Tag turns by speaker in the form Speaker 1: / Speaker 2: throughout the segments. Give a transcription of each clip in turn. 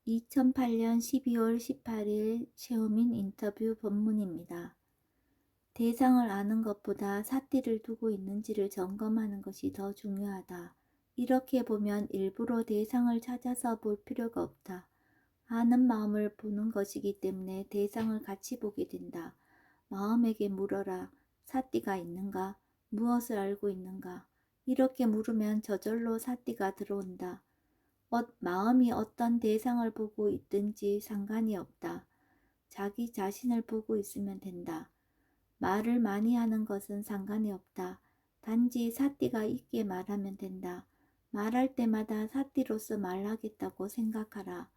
Speaker 1: 2008년 12월 18일 셰오민 인터뷰 본문입니다. 대상을 아는 것보다 삿띠를 두고 있는지를 점검하는 것이 더 중요하다. 이렇게 보면 일부러 대상을 찾아서 볼 필요가 없다. 아는 마음을 보는 것이기 때문에 대상을 같이 보게 된다. 마음에게 물어라. 삿띠가 있는가? 무엇을 알고 있는가? 이렇게 물으면 저절로 삿띠가 들어온다. 마음이 어떤 대상을 보고 있든지 상관이 없다. 자기 자신을 보고 있으면 된다. 말을 많이 하는 것은 상관이 없다. 단지 삿띠가 있게 말하면 된다. 말할 때마다 삿띠로서 말하겠다고 생각하라.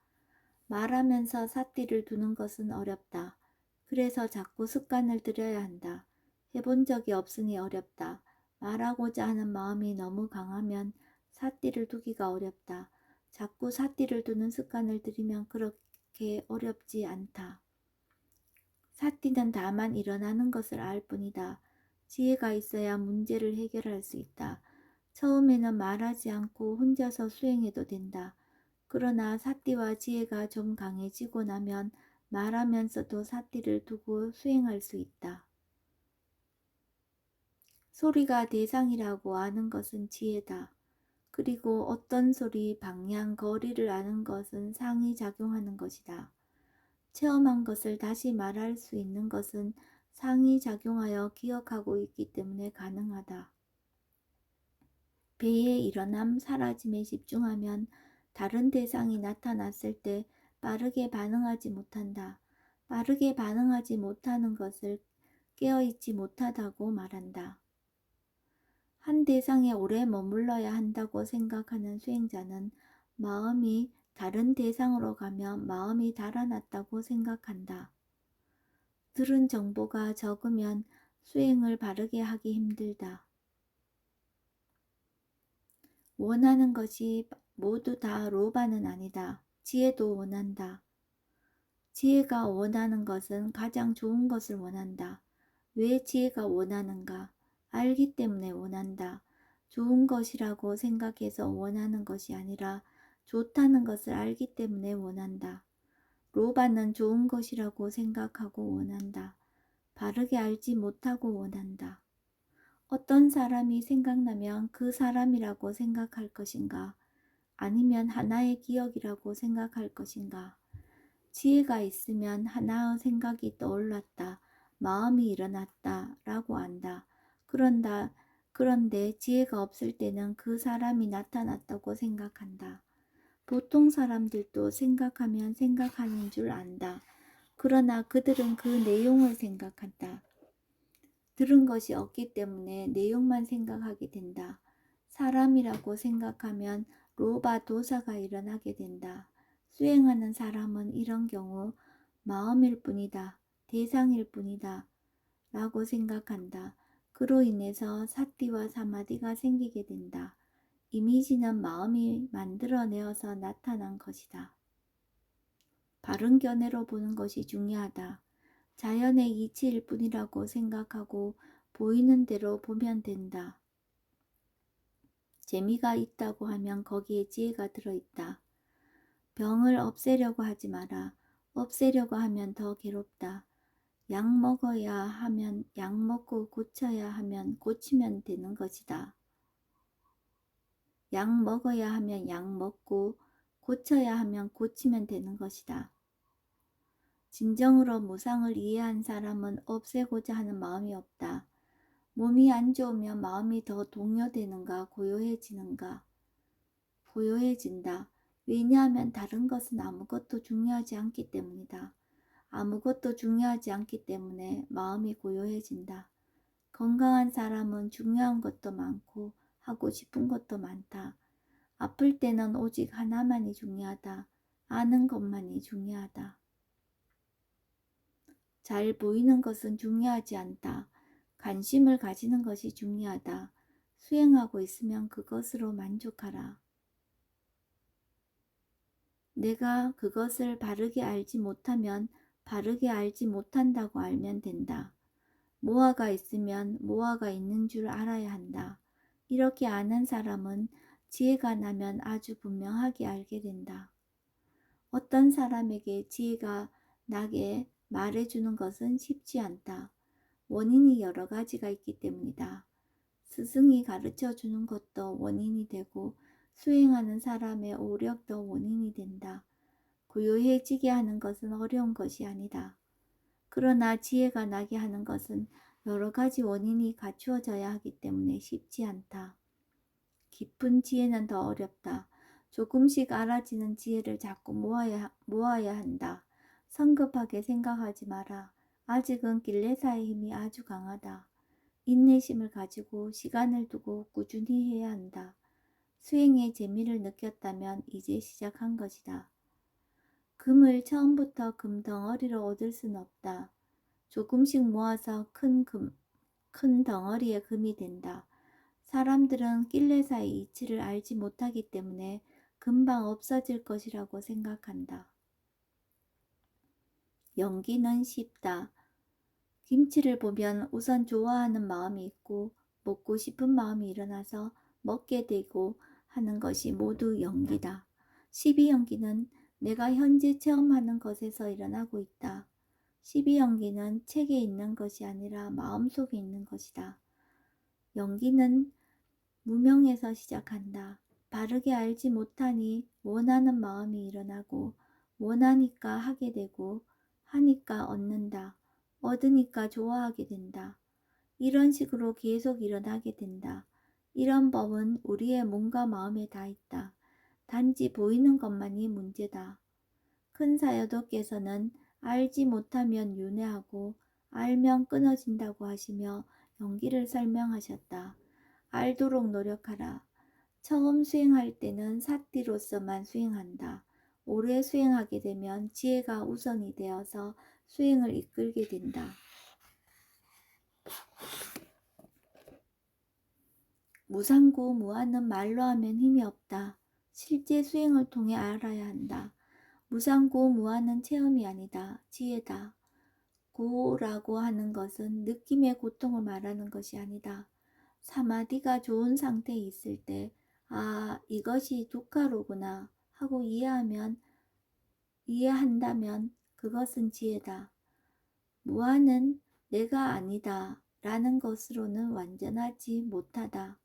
Speaker 1: 말하면서 삿띠를 두는 것은 어렵다. 그래서 자꾸 습관을 들여야 한다. 해본 적이 없으니 어렵다. 말하고자 하는 마음이 너무 강하면 삿띠를 두기가 어렵다. 자꾸 삿띠를 두는 습관을 들이면 그렇게 어렵지 않다. 삿띠는 다만 일어나는 것을 알 뿐이다. 지혜가 있어야 문제를 해결할 수 있다. 처음에는 말하지 않고 혼자서 수행해도 된다. 그러나 삿띠와 지혜가 좀 강해지고 나면 말하면서도 삿띠를 두고 수행할 수 있다. 소리가 대상이라고 아는 것은 지혜다. 그리고 어떤 소리, 방향, 거리를 아는 것은 상의작용하는 것이다. 체험한 것을 다시 말할 수 있는 것은 상의작용하여 기억하고 있기 때문에 가능하다. 배의 일어남, 사라짐에 집중하면 다른 대상이 나타났을 때 빠르게 반응하지 못한다. 빠르게 반응하지 못하는 것을 깨어있지 못하다고 말한다. 한 대상에 오래 머물러야 한다고 생각하는 수행자는 마음이 다른 대상으로 가면 마음이 달아났다고 생각한다. 들은 정보가 적으면 수행을 바르게 하기 힘들다. 원하는 것이 모두 다 로바는 아니다. 지혜도 원한다. 지혜가 원하는 것은 가장 좋은 것을 원한다. 왜 지혜가 원하는가? 알기 때문에 원한다. 좋은 것이라고 생각해서 원하는 것이 아니라 좋다는 것을 알기 때문에 원한다. 로바는 좋은 것이라고 생각하고 원한다. 바르게 알지 못하고 원한다. 어떤 사람이 생각나면 그 사람이라고 생각할 것인가? 아니면 하나의 기억이라고 생각할 것인가? 지혜가 있으면 하나의 생각이 떠올랐다. 마음이 일어났다. 라고 안다. 그런데 지혜가 없을 때는 그 사람이 나타났다고 생각한다. 보통 사람들도 생각하면 생각하는 줄 안다. 그러나 그들은 그 내용을 생각한다. 들은 것이 없기 때문에 내용만 생각하게 된다. 사람이라고 생각하면 로바 도사가 일어나게 된다. 수행하는 사람은 이런 경우 마음일 뿐이다. 대상일 뿐이다. 라고 생각한다. 그로 인해서 사띠와 사마디가 생기게 된다. 이미지는 마음이 만들어내어서 나타난 것이다. 바른 견해로 보는 것이 중요하다. 자연의 이치일 뿐이라고 생각하고 보이는 대로 보면 된다. 재미가 있다고 하면 거기에 지혜가 들어있다. 병을 없애려고 하지 마라. 없애려고 하면 더 괴롭다. 약 먹어야 하면 약 먹고 고쳐야 하면 고치면 되는 것이다. 약 먹어야 하면 약 먹고 고쳐야 하면 고치면 되는 것이다. 진정으로 무상을 이해한 사람은 없애고자 하는 마음이 없다. 몸이 안 좋으면 마음이 더 동요되는가 고요해지는가? 고요해진다. 왜냐하면 다른 것은 아무것도 중요하지 않기 때문이다. 아무것도 중요하지 않기 때문에 마음이 고요해진다. 건강한 사람은 중요한 것도 많고 하고 싶은 것도 많다. 아플 때는 오직 하나만이 중요하다. 아는 것만이 중요하다. 잘 보이는 것은 중요하지 않다. 관심을 가지는 것이 중요하다. 수행하고 있으면 그것으로 만족하라. 내가 그것을 바르게 알지 못하면 바르게 알지 못한다고 알면 된다. 모아가 있으면 모아가 있는 줄 알아야 한다. 이렇게 아는 사람은 지혜가 나면 아주 분명하게 알게 된다. 어떤 사람에게 지혜가 나게 말해주는 것은 쉽지 않다. 원인이 여러 가지가 있기 때문이다. 스승이 가르쳐 주는 것도 원인이 되고 수행하는 사람의 오력도 원인이 된다. 고요해지게 하는 것은 어려운 것이 아니다. 그러나 지혜가 나게 하는 것은 여러 가지 원인이 갖추어져야 하기 때문에 쉽지 않다. 깊은 지혜는 더 어렵다. 조금씩 알아지는 지혜를 자꾸 모아야 한다. 성급하게 생각하지 마라. 아직은 길레사의 힘이 아주 강하다. 인내심을 가지고 시간을 두고 꾸준히 해야 한다. 수행의 재미를 느꼈다면 이제 시작한 것이다. 금을 처음부터 금 덩어리로 얻을 순 없다. 조금씩 모아서 큰 덩어리의 금이 된다. 사람들은 길레사의 이치를 알지 못하기 때문에 금방 없어질 것이라고 생각한다. 연기는 쉽다. 김치를 보면 우선 좋아하는 마음이 있고 먹고 싶은 마음이 일어나서 먹게 되고 하는 것이 모두 연기다. 12연기는 내가 현재 체험하는 것에서 일어나고 있다. 12연기는 책에 있는 것이 아니라 마음속에 있는 것이다. 연기는 무명에서 시작한다. 바르게 알지 못하니 원하는 마음이 일어나고 원하니까 하게 되고 하니까 얻는다. 얻으니까 좋아하게 된다. 이런 식으로 계속 일어나게 된다. 이런 법은 우리의 몸과 마음에 다 있다. 단지 보이는 것만이 문제다. 큰 사여도께서는 알지 못하면 윤회하고 알면 끊어진다고 하시며 연기를 설명하셨다. 알도록 노력하라. 처음 수행할 때는 사띠로서만 수행한다. 오래 수행하게 되면 지혜가 우선이 되어서 수행을 이끌게 된다. 무상고 무아는 말로 하면 힘이 없다. 실제 수행을 통해 알아야 한다. 무상고 무아는 체험이 아니다. 지혜다. 고라고 하는 것은 느낌의 고통을 말하는 것이 아니다. 사마디가 좋은 상태에 있을 때, 아, 이것이 두카로구나 하고 이해한다면 그것은 지혜다. 무아는 내가 아니다 라는 것으로는 완전하지 못하다.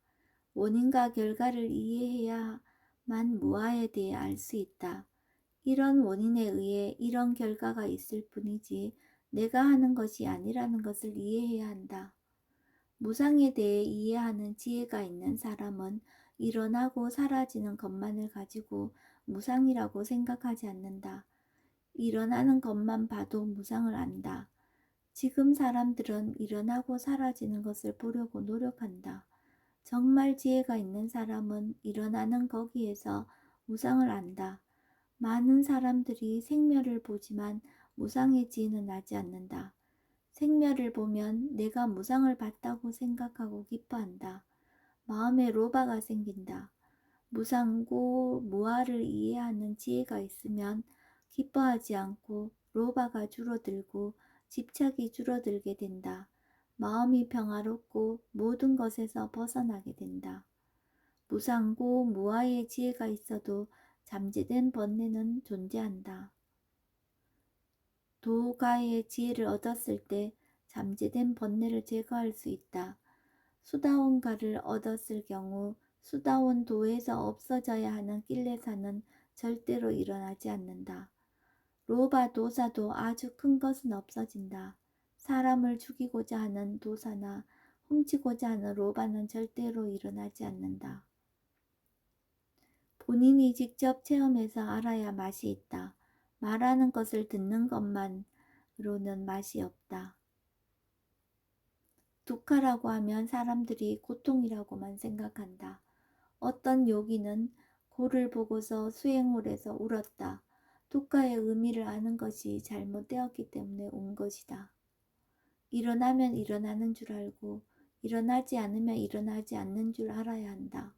Speaker 1: 원인과 결과를 이해해야만 무아에 대해 알 수 있다. 이런 원인에 의해 이런 결과가 있을 뿐이지 내가 하는 것이 아니라는 것을 이해해야 한다. 무상에 대해 이해하는 지혜가 있는 사람은 일어나고 사라지는 것만을 가지고 무상이라고 생각하지 않는다. 일어나는 것만 봐도 무상을 안다. 지금 사람들은 일어나고 사라지는 것을 보려고 노력한다. 정말 지혜가 있는 사람은 일어나는 거기에서 무상을 안다. 많은 사람들이 생멸을 보지만 무상의 지혜는 나지 않는다. 생멸을 보면 내가 무상을 봤다고 생각하고 기뻐한다. 마음에 로바가 생긴다. 무상고 무아를 이해하는 지혜가 있으면 기뻐하지 않고 로바가 줄어들고 집착이 줄어들게 된다. 마음이 평화롭고 모든 것에서 벗어나게 된다. 무상고 무아의 지혜가 있어도 잠재된 번뇌는 존재한다. 도가의 지혜를 얻었을 때 잠재된 번뇌를 제거할 수 있다. 수다원가를 얻었을 경우 수다원 도에서 없어져야 하는 낄레사는 절대로 일어나지 않는다. 로바 도사도 아주 큰 것은 없어진다. 사람을 죽이고자 하는 도사나 훔치고자 하는 로바는 절대로 일어나지 않는다. 본인이 직접 체험해서 알아야 맛이 있다. 말하는 것을 듣는 것만으로는 맛이 없다. 두카라고 하면 사람들이 고통이라고만 생각한다. 어떤 요기는 고를 보고서 수행홀에서 울었다. 두카의 의미를 아는 것이 잘못되었기 때문에 운 것이다. 일어나면 일어나는 줄 알고 일어나지 않으면 일어나지 않는 줄 알아야 한다.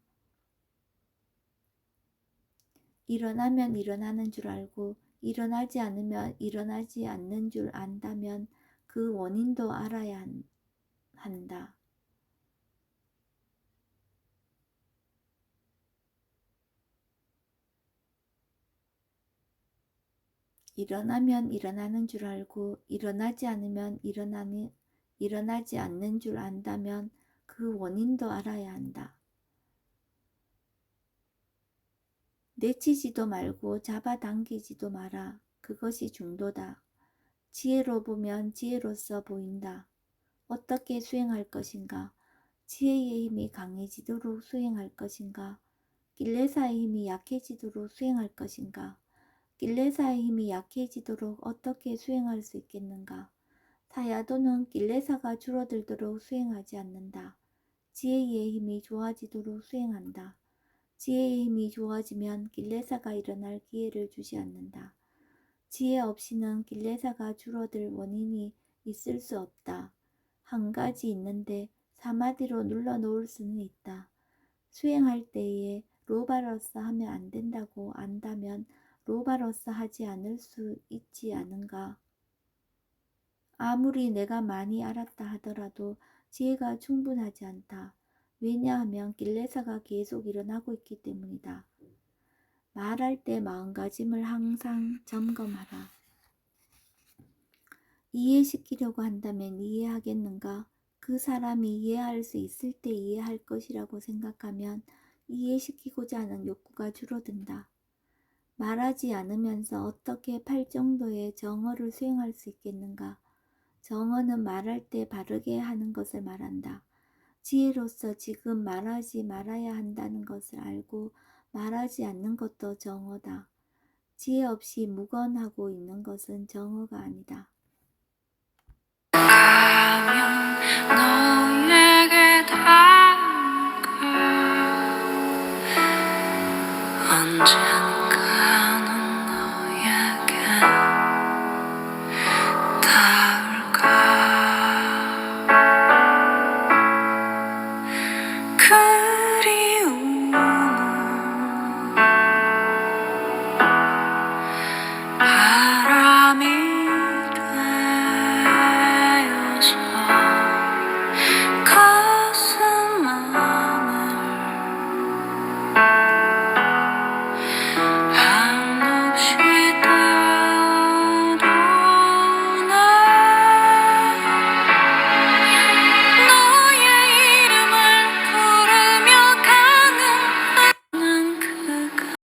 Speaker 1: 일어나면 일어나는 줄 알고 일어나지 않으면 일어나지 않는 줄 안다면 그 원인도 알아야 한다. 일어나면 일어나는 줄 알고 일어나지 않으면 일어나지 않는 줄 안다면 그 원인도 알아야 한다. 내치지도 말고 잡아당기지도 마라. 그것이 중도다. 지혜로 보면 지혜로서 보인다. 어떻게 수행할 것인가? 지혜의 힘이 강해지도록 수행할 것인가? 길레사의 힘이 약해지도록 수행할 것인가? 길레사의 힘이 약해지도록 어떻게 수행할 수 있겠는가? 사야도는 길레사가 줄어들도록 수행하지 않는다. 지혜의 힘이 좋아지도록 수행한다. 지혜의 힘이 좋아지면 길레사가 일어날 기회를 주지 않는다. 지혜 없이는 길레사가 줄어들 원인이 있을 수 없다. 한 가지 있는데 사마디로 눌러놓을 수는 있다. 수행할 때에 로바로서 하면 안 된다고 안다면 로바로서 하지 않을 수 있지 않은가? 아무리 내가 많이 알았다 하더라도 지혜가 충분하지 않다. 왜냐하면 길레사가 계속 일어나고 있기 때문이다. 말할 때 마음가짐을 항상 점검하라. 이해시키려고 한다면 이해하겠는가? 그 사람이 이해할 수 있을 때 이해할 것이라고 생각하면 이해시키고자 하는 욕구가 줄어든다. 말하지 않으면서 어떻게 8정도의 정어를 수행할 수 있겠는가? 정어는 말할 때 바르게 하는 것을 말한다. 지혜로서 지금 말하지 말아야 한다는 것을 알고 말하지 않는 것도 정어다. 지혜 없이 묵언하고 있는 것은 정어가 아니다.
Speaker 2: 너에게 닿을까 언젠가는 너에게 닿을까